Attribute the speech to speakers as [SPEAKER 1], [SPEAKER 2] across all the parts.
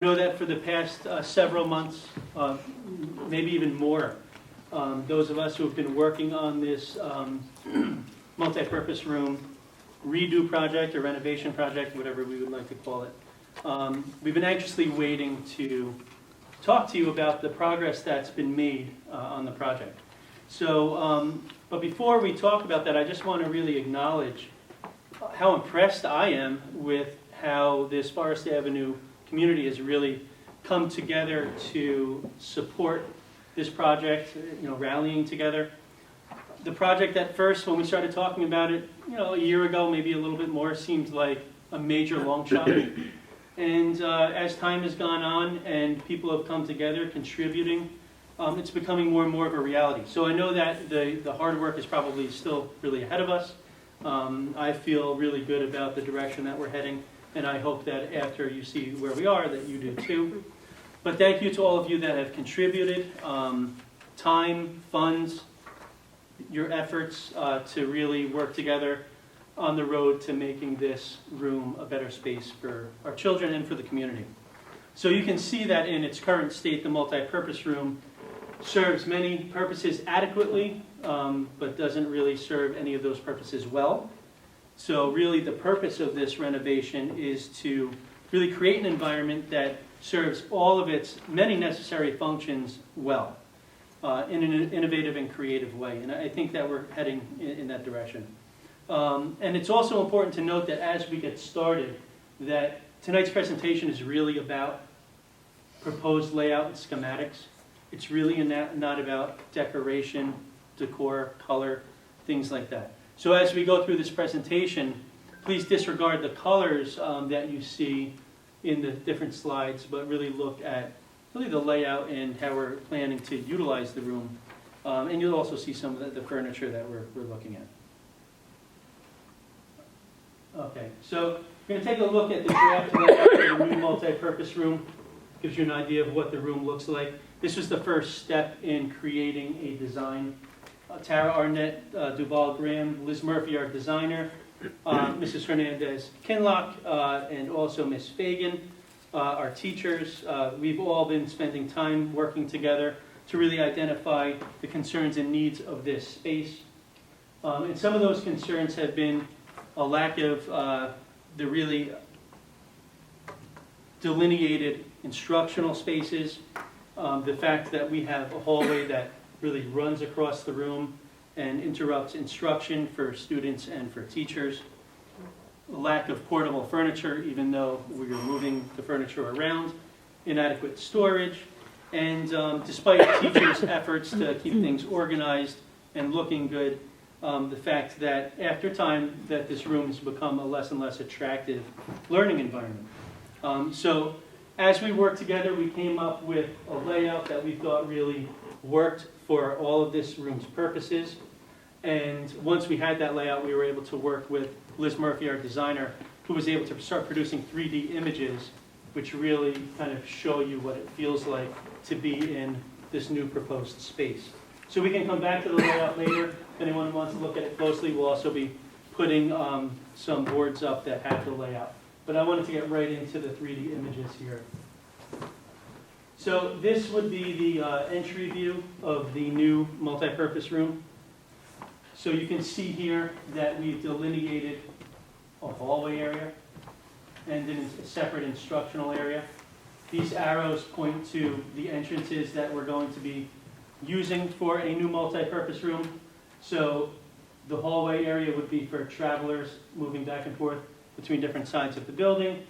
[SPEAKER 1] I know that for the past several months, maybe even more, those of us who have been working on this multi-purpose room redo project or renovation project, whatever we would like to call it, we've been anxiously waiting to talk to you about the progress that's been made on the project. So, but before we talk about that, I just want to really acknowledge how impressed I am with how this Forest Avenue community has really come together to support this project, rallying together. The project at first, when we started talking about it, a year ago, maybe a little bit more, seemed like a major long shot. And as time has gone on and people have come together contributing, it's becoming more and more of a reality. So I know that the hard work is probably still really ahead of us. I feel really good about the direction that we're heading, and I hope that after you see where we are, that you do too. But thank you to all of you that have contributed, time, funds, your efforts to really work together on the road to making this room a better space for our children and for the community. So you can see that in its current state, the multi-purpose room serves many purposes adequately, but doesn't really serve any of those purposes well. So really the purpose of this renovation is to really create an environment that serves all of its many necessary functions well, in an innovative and creative way. And I think that we're heading in that direction. And it's also important to note that as we get started, that tonight's presentation is really about proposed layout and schematics. It's really not about decoration, decor, color, things like that. So as we go through this presentation, please disregard the colors that you see in the different slides, but really look at really the layout and how we're planning to utilize the room. And you'll also see some of the furniture that we're looking at. Okay, so we're going to take a look at the draft layout of the new multi-purpose room. Gives you an idea of what the room looks like. This was the first step in creating a design. Tara Arnett, Duval Graham, Liz Murphy, our designer, Mrs. Hernandez Kinlock, and also Ms. Fagan, our teachers. We've all been spending time working together to really identify the concerns and needs of this space. And some of those concerns have been a lack of the really delineated instructional spaces, the fact that we have a hallway that really runs across the room and interrupts instruction for students and for teachers, a lack of portable furniture even though we're moving the furniture around, inadequate storage, and despite teachers' efforts to keep things organized and looking good, the fact that after time that this room has become a less and less attractive learning environment. So as we worked together, we came up with a layout that we thought really worked for all of this room's purposes. And once we had that layout, we were able to work with Liz Murphy, our designer, who was able to start producing 3D images, which really kind of show you what it feels like to be in this new proposed space. So we can come back to the layout later. If anyone wants to look at it closely, we'll also be putting some boards up that have the layout. But I wanted to get right into the 3D images here. So this would be the entry view of the new multi-purpose room. So you can see here that we've delineated a hallway area and then a separate instructional area. These arrows point to the entrances that we're going to be using for a new multi-purpose room. So the hallway area would be for travelers moving back and forth between different sides of the building,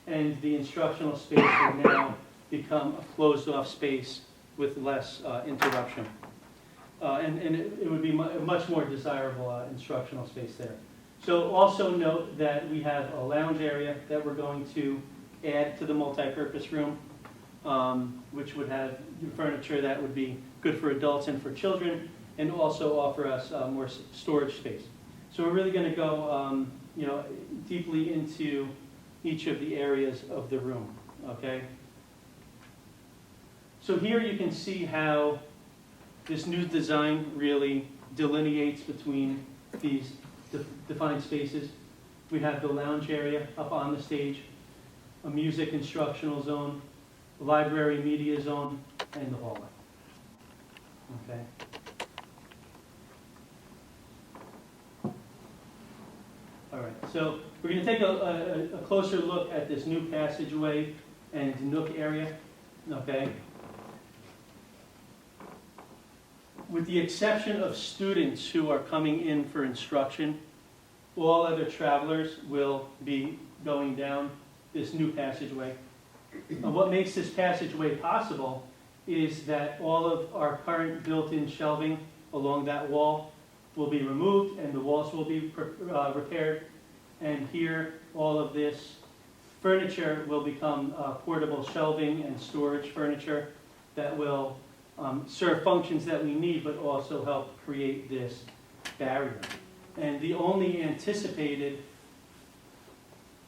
[SPEAKER 1] and the instructional space would now become a closed-off space with less interruption. And it would be a much more desirable instructional space there. So also note that we have a lounge area that we're going to add to the multi-purpose room, which would have furniture that would be good for adults and for children, and also offer us more storage space. So we're really going to go deeply into each of the areas of the room, okay? So here you can see how this new design really delineates between these defined spaces. We have the lounge area up on the stage, a music instructional zone, library media zone, and the hallway. Okay. All right, so we're going to take a closer look at this new passageway and nook area, okay? With the exception of students who are coming in for instruction, all other travelers will be going down this new passageway. And what makes this passageway possible is that all of our current built-in shelving along that wall will be removed and the walls will be repaired. And here, all of this furniture will become portable shelving and storage furniture that will serve functions that we need, but also help create this barrier. And the only anticipated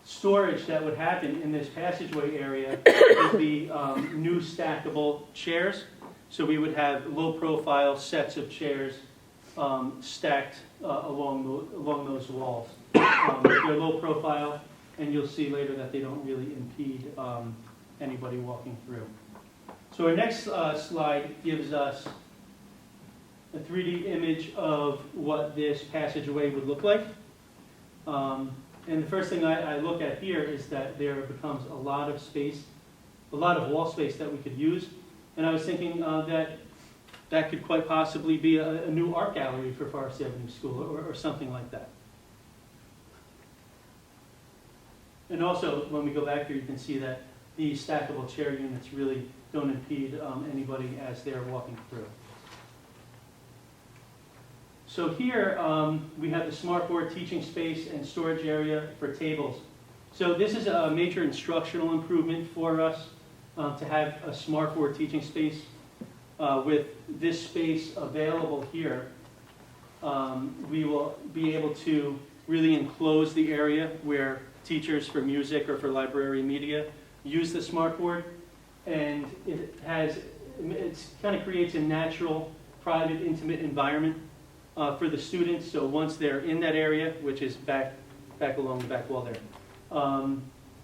[SPEAKER 1] storage that would happen in this passageway area would be new stackable chairs. So we would have low-profile sets of chairs stacked along those walls. They're low profile, and you'll see later that they don't really impede anybody walking through. So our next slide gives us a 3D image of what this passageway would look like. And the first thing I look at here is that there becomes a lot of space, a lot of wall space that we could use. And I was thinking that could quite possibly be a new art gallery for Forest Avenue School or something like that. And also, when we go back here, you can see that these stackable chair units really don't impede anybody as they're walking through. So here, we have the smartboard teaching space and storage area for tables. So this is a major instructional improvement for us to have a smartboard teaching space. With this space available here, we will be able to really enclose the area where teachers for music or for library media use the smartboard, and it kind of creates a natural, private, intimate environment for the students. So once they're in that area, which is back along the back wall there,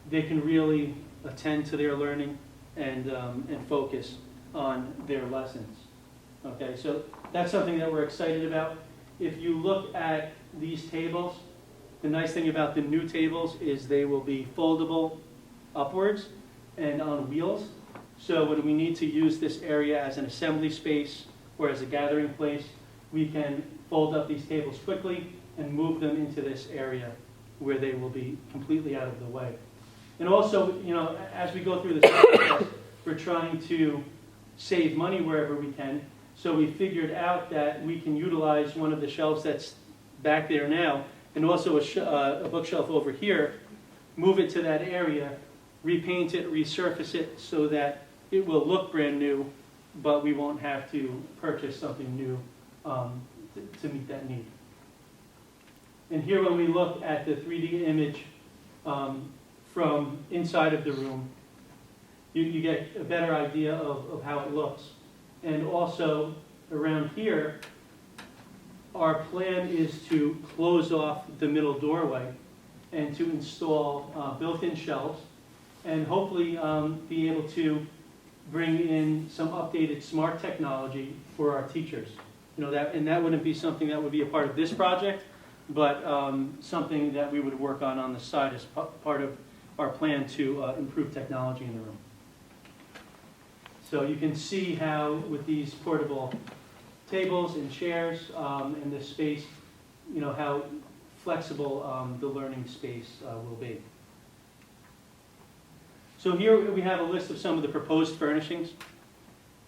[SPEAKER 1] they can really attend to their learning and focus on their lessons. Okay, so that's something that we're excited about. If you look at these tables, the nice thing about the new tables is they will be foldable upwards and on wheels. So when we need to use this area as an assembly space or as a gathering place, we can fold up these tables quickly and move them into this area where they will be completely out of the way. And also, you know, as we go through this process, we're trying to save money wherever we can. So we figured out that we can utilize one of the shelves that's back there now, and also a bookshelf over here, move it to that area, repaint it, resurface it so that it will look brand new, but we won't have to purchase something new to meet that need. And here when we look at the 3D image from inside of the room, you get a better idea of how it looks. And also around here, our plan is to close off the middle doorway and to install built-in shelves and hopefully be able to bring in some updated smart technology for our teachers. You know, that wouldn't be something that would be a part of this project, but something that we would work on the side as part of our plan to improve technology in the room. So you can see how with these portable tables and chairs and this space, you know, how flexible the learning space will be. So here we have a list of some of the proposed furnishings.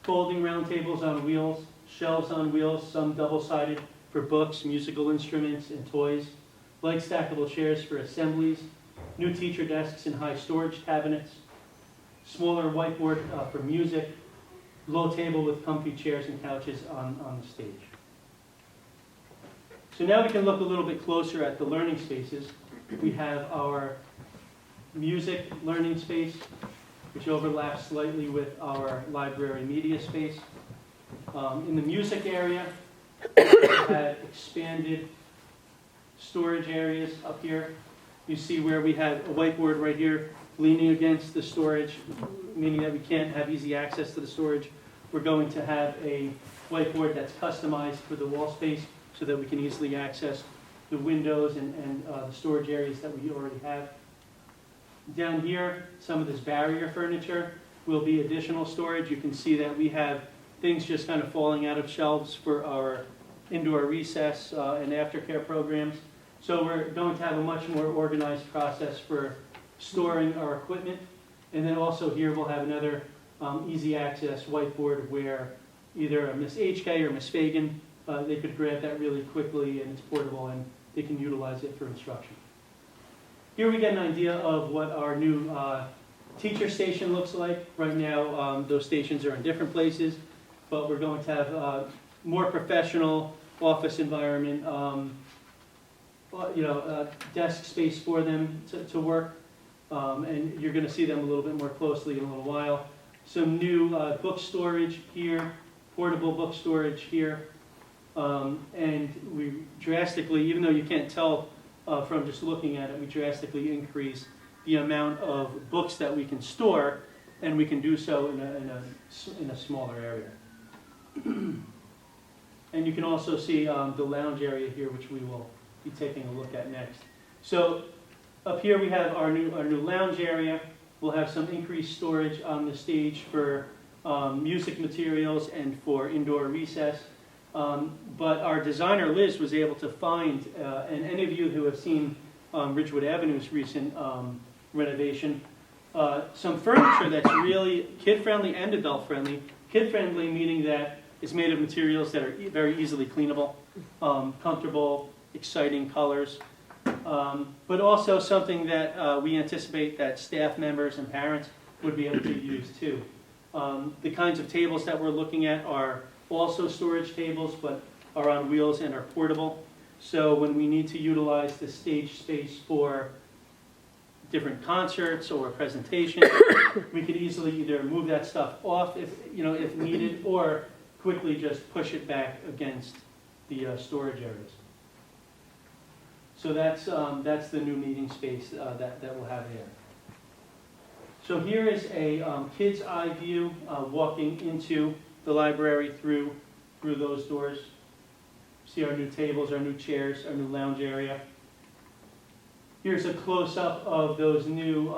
[SPEAKER 1] Folding round tables on wheels, shelves on wheels, some double-sided for books, musical instruments, and toys, light stackable chairs for assemblies, new teacher desks and high storage cabinets, smaller whiteboard for music, low table with comfy chairs and couches on the stage. So now we can look a little bit closer at the learning spaces. We have our music learning space, which overlaps slightly with our library media space. In the music area, we have expanded storage areas up here. You see where we have a whiteboard right here leaning against the storage, meaning that we can't have easy access to the storage. We're going to have a whiteboard that's customized for the wall space so that we can easily access the windows and the storage areas that we already have. Down here, some of this barrier furniture will be additional storage. You can see that we have things just kind of falling out of shelves for our indoor recess and aftercare programs. So we're going to have a much more organized process for storing our equipment. And then also here we'll have another easy access whiteboard where either Miss HK or Miss Fagan, they could grab that really quickly, and it's portable and they can utilize it for instruction. Here we get an idea of what our new teacher station looks like. Right now those stations are in different places, but we're going to have more professional office environment, desk space for them to work, and you're going to see them a little bit more closely in a little while. Some new book storage here, portable book storage here, and we drastically, even though you can't tell from just looking at it, we drastically increase the amount of books that we can store, and we can do so in a smaller area. And you can also see the lounge area here, which we will be taking a look at next. So up here we have our new lounge area. We'll have some increased storage on the stage for music materials and for indoor recess. But our designer Liz was able to find, and any of you who have seen Ridgewood Avenue's recent renovation, some furniture that's really kid-friendly and adult-friendly. Kid-friendly meaning that it's made of materials that are very easily cleanable, comfortable, exciting colors, but also something that we anticipate that staff members and parents would be able to use too. The kinds of tables that we're looking at are also storage tables, but are on wheels and are portable. So when we need to utilize the stage space for different concerts or presentations, we could easily either move that stuff off if needed, or quickly just push it back against the storage areas. So that's the new meeting space that we'll have here. So here is a kid's eye view walking into the library through those doors. See our new tables, our new chairs, our new lounge area. Here's a close-up of those new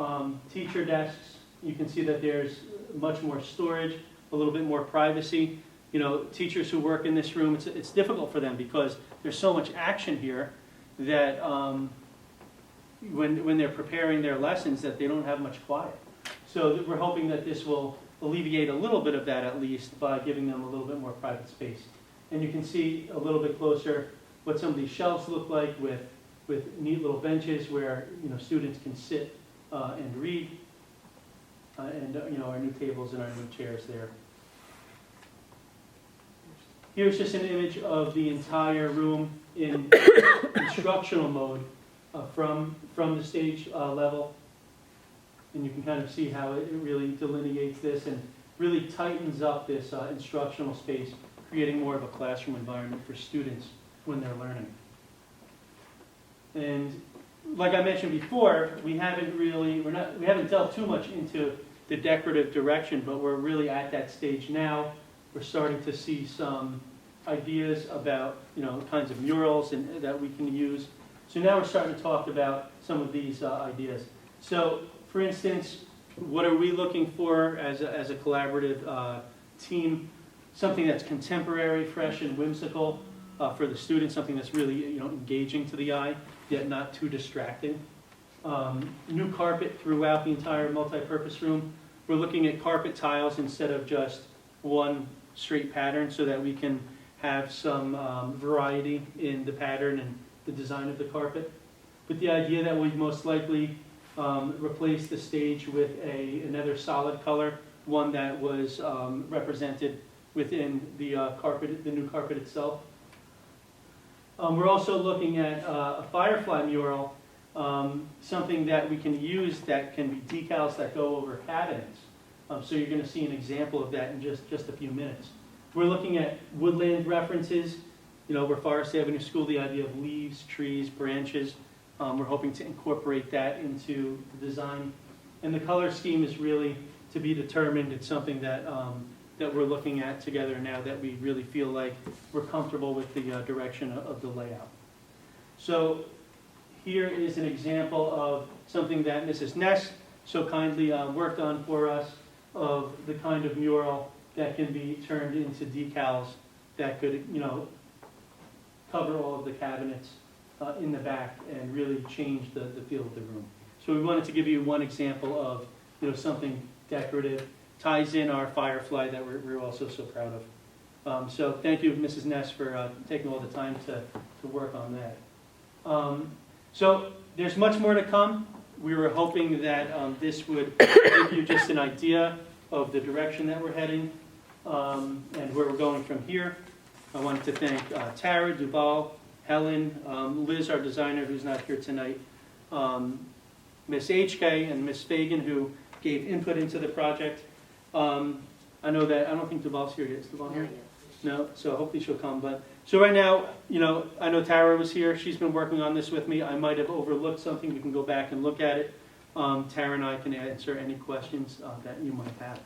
[SPEAKER 1] teacher desks. You can see that there's much more storage, a little bit more privacy. You know, teachers who work in this room, it's difficult for them because there's so much action here that when they're preparing their lessons, that they don't have much quiet. So we're hoping that this will alleviate a little bit of that, at least, by giving them a little bit more private space. And you can see a little bit closer what some of these shelves look like with neat little benches where students can sit and read, and our new tables and our new chairs there. Here's just an image of the entire room in instructional mode from the stage level. And you can kind of see how it really delineates this and really tightens up this instructional space, creating more of a classroom environment for students when they're learning. And like I mentioned before, we haven't delved too much into the decorative direction, but we're really at that stage now. We're starting to see some ideas about kinds of murals and that we can use. So now we're starting to talk about some of these ideas. So, for instance, what are we looking for as a collaborative team? Something that's contemporary, fresh, and whimsical for the students. Something that's really engaging to the eye, yet not too distracting. New carpet throughout the entire multi-purpose room. We're looking at carpet tiles instead of just one straight pattern, so that we can have some variety in the pattern and the design of the carpet. With the idea that we'd most likely replace the stage with another solid color, one that was represented within the new carpet itself. We're also looking at a firefly mural, something that we can use that can be decals that go over cabinets. So you're going to see an example of that in just a few minutes. We're looking at woodland references. We're Forest Avenue School, the idea of leaves, trees, branches. We're hoping to incorporate that into the design. And the color scheme is really to be determined. It's something that, that we're looking at together now that we really feel like we're comfortable with the direction of the layout. So here is an example of something that Mrs. Ness so kindly worked on for us, of the kind of mural that can be turned into decals that could, you know, cover all of the cabinets in the back and really change the feel of the room. So we wanted to give you one example of, you know, something decorative, ties in our firefly that we're also so proud of. So thank you, Mrs. Ness, for taking all the time to work on that. So there's much more to come. We were hoping that this would give you just an idea of the direction that we're heading and where we're going from here. I wanted to thank Tara, Duval, Helen, Liz, our designer, who's not here tonight, Miss HK and Miss Fagan, who gave input into the project. I know that, I don't think Duval's here yet. Is Duval here? No, so hopefully she'll come. But so right now, you know, I know Tara was here. She's been working on this with me. I might have overlooked something. We can go back and look at it. Tara and I can answer any questions that you might have.